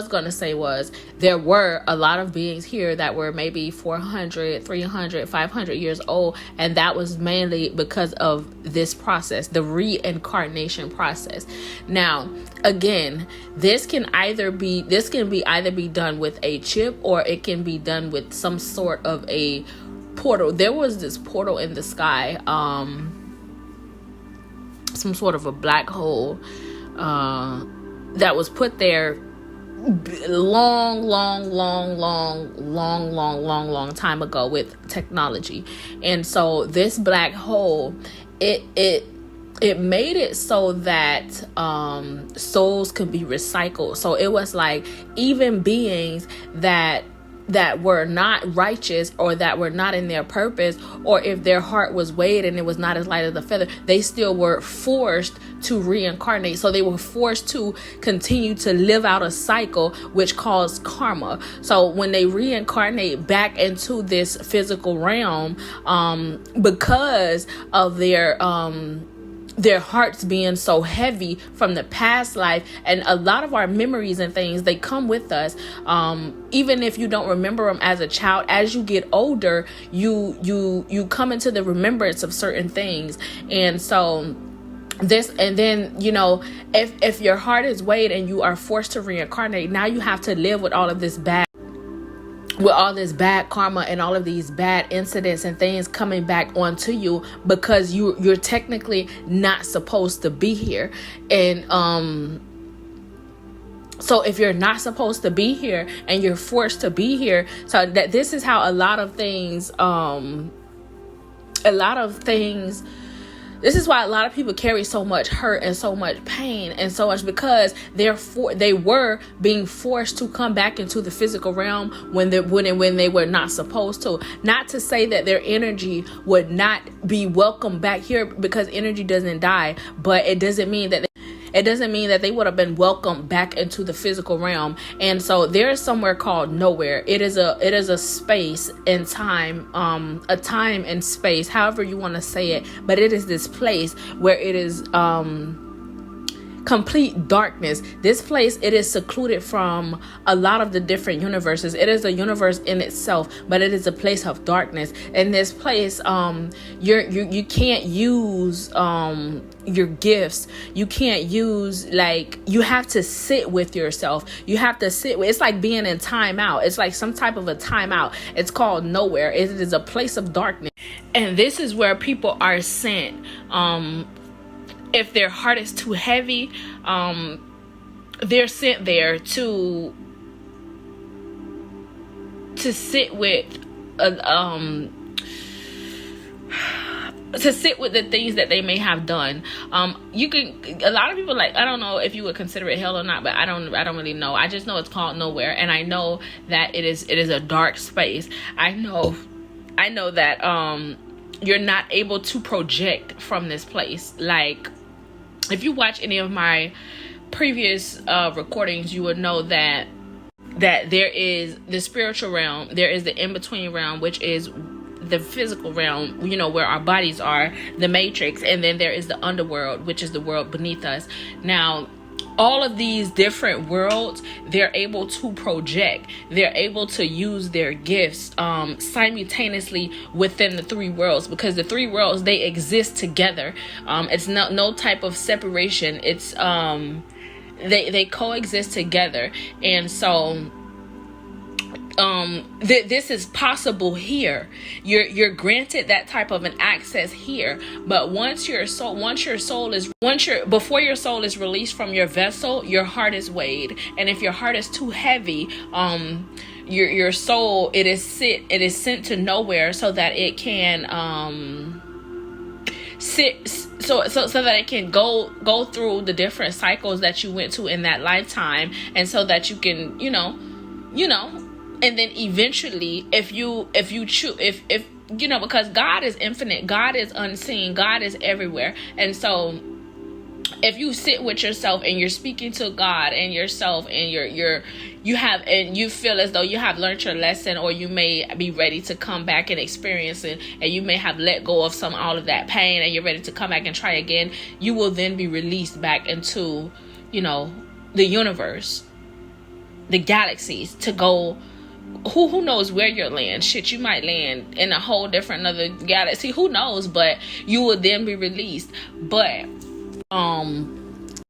was going to say was there were a lot of beings here that were maybe 400, 300, 500 years old, and that was mainly because of this process, the reincarnation process. Now, again, this can either be done with a chip, or it can be done with some sort of a portal. There was this portal in the sky, some sort of a black hole that was put there long time ago with technology. And so this black hole, it made it so that souls could be recycled. So it was like even beings that were not righteous, or that were not in their purpose, or if their heart was weighed and it was not as light as a feather, they still were forced to reincarnate. So they were forced to continue to live out a cycle, which caused karma. So when they reincarnate back into this physical realm, because of their hearts being so heavy from the past life, and a lot of our memories and things, they come with us. Even if you don't remember them as a child, as you get older, you come into the remembrance of certain things. And so then, if your heart is weighed and you are forced to reincarnate, now you have to live with all this bad karma and all of these bad incidents and things coming back onto you, because you're technically not supposed to be here. And so if you're not supposed to be here and you're forced to be here, so that this is how a lot of things this is why a lot of people carry so much hurt and so much pain and so much, because they were being forced to come back into the physical realm when they were not supposed to. Not to say that their energy would not be welcome back here, because energy doesn't die, but it doesn't mean that they would have been welcomed back into the physical realm. And so there's somewhere called nowhere. It is a space and time, a time and space, however you want to say it. But it is this place where it is complete darkness. This place, it is secluded from a lot of the different universes. It is a universe in itself, but it is a place of darkness. In this place, you can't use your gifts. You can't use, you have to sit with yourself. You have to it's like being in timeout. It's like some type of a timeout. It's called nowhere. It is a place of darkness. And this is where people are sent. If their heart is too heavy, they're sent there to sit with the things that they may have done. A lot of people, I don't know if you would consider it hell or not, but I don't really know. I just know it's called nowhere, and I know that it is a dark space. I know that you're not able to project from this place. If you watch any of my previous recordings, you would know that there is the spiritual realm, there is the in-between realm, which is the physical realm, where our bodies are, the matrix, and then there is the underworld, which is the world beneath us. Now, all of these different worlds, they're able to project. They're able to use their gifts simultaneously within the three worlds, because the three worlds, they exist together. It's no type of separation. It's they coexist together. And so this is possible here. You're granted that type of an access here, but before your soul is released from your vessel, your heart is weighed. And if your heart is too heavy, your soul, it is sent to nowhere, so that it can so that it can go through the different cycles that you went to in that lifetime, and so that you can and then eventually, if you choose, if because God is infinite, God is unseen, God is everywhere. And so if you sit with yourself and you're speaking to God and yourself, and you feel as though you have learned your lesson, or you may be ready to come back and experience it, and you may have let go of all of that pain, and you're ready to come back and try again, you will then be released back into, the universe. the galaxies to go. Who knows where you'll land? Shit, you might land in a whole different other galaxy. Who knows? But you will then be released. But